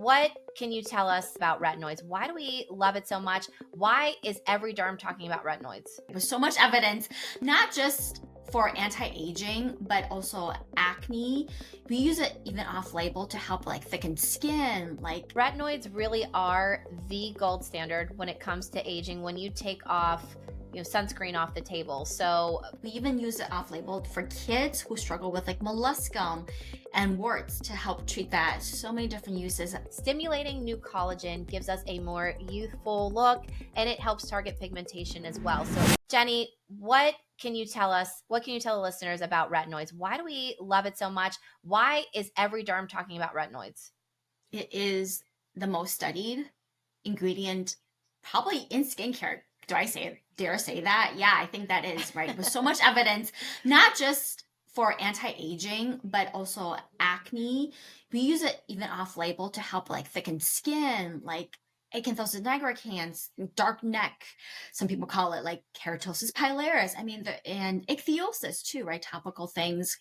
what can you tell us about retinoids? Why do we love it so much? Why is every derm talking about retinoids? There's so much evidence, not just for anti-aging, but also acne. We use it even off-label to help like thicken skin. Like Retinoids really are the gold standard when it comes to aging when you take off sunscreen off the table. So we even use it off-label for kids who struggle with like molluscum and warts to help treat that. So many different uses. Stimulating new collagen gives us a more youthful look, and it helps target pigmentation as well. So Jenny, what can you tell us? What can you tell the listeners about retinoids? Why do we love it so much? Why is every derm talking about retinoids? It is the most studied ingredient probably in skincare. Dare say that? Yeah, I think that is right. With so much evidence, not just for anti-aging, but also acne. We use it even off-label to help like thicken skin, like acanthosis nigricans, dark neck. Some people call it like keratosis pilaris. I mean, and ichthyosis too, right? Topical things.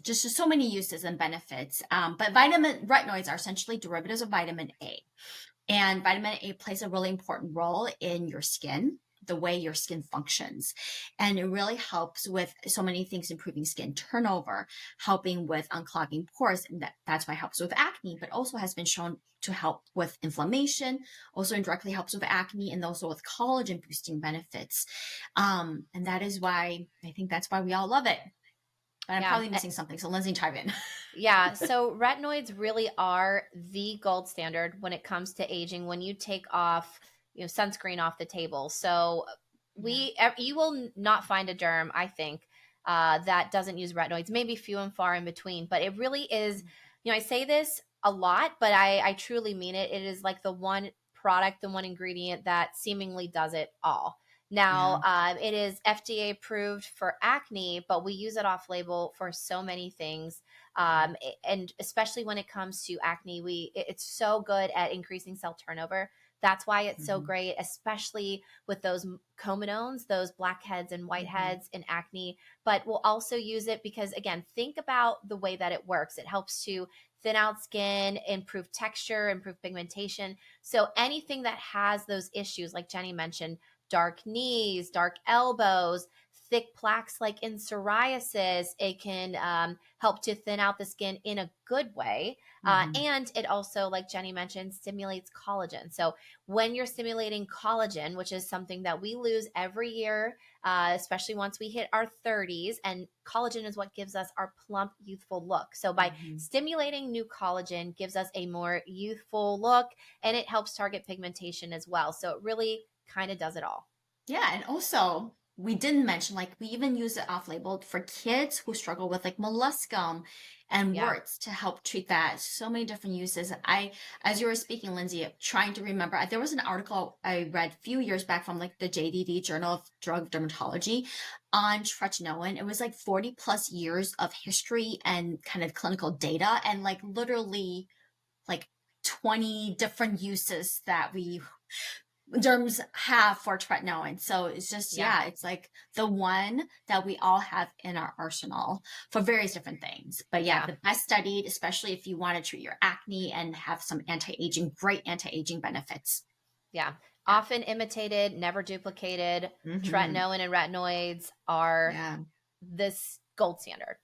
Just so many uses and benefits. But retinoids are essentially derivatives of vitamin A. And vitamin A plays a really important role in your skin, the way your skin functions. And it really helps with so many things, improving skin turnover, helping with unclogging pores. And that's why it helps with acne, but also has been shown to help with inflammation, also indirectly helps with acne, and also with collagen boosting benefits. And that is why, I think that's why we all love it. But I'm probably missing something. So Lindsay, chime in. Yeah. So retinoids really are the gold standard when it comes to aging when you take off, sunscreen off the table. So you will not find a derm, I think, that doesn't use retinoids, maybe few and far in between, but it really is, I say this a lot, but I truly mean it. It is like the one product, the one ingredient that seemingly does it all. Now, it is FDA approved for acne, but we use it off label for so many things. And especially when it comes to acne, it's so good at increasing cell turnover. That's why it's so great, especially with those comedones, those blackheads and whiteheads in acne. But we'll also use it because, again, think about the way that it works. It helps to thin out skin, improve texture, improve pigmentation. So anything that has those issues, like Jenny mentioned, dark knees, dark elbows, thick plaques like in psoriasis, it can help to thin out the skin in a good way. And it also, like Jenny mentioned, stimulates collagen. So when you're stimulating collagen, which is something that we lose every year, especially once we hit our 30s, and collagen is what gives us our plump, youthful look. So by stimulating new collagen gives us a more youthful look, and it helps target pigmentation as well. So it really kind of does it all. Yeah. And also, we didn't mention, like, we even use it off-label for kids who struggle with like molluscum and warts to help treat that. So many different uses. As you were speaking, Lindsay, trying to remember, there was an article I read a few years back from like the JDD, Journal of Drug Dermatology, on tretinoin. It was like 40 plus years of history and kind of clinical data, and like literally like 20 different uses that we derms have for tretinoin. So it's just, it's like the one that we all have in our arsenal for various different things. But the best studied, especially if you want to treat your acne and have some great anti-aging benefits. Yeah. Often imitated, never duplicated. Tretinoin and retinoids are this gold standard.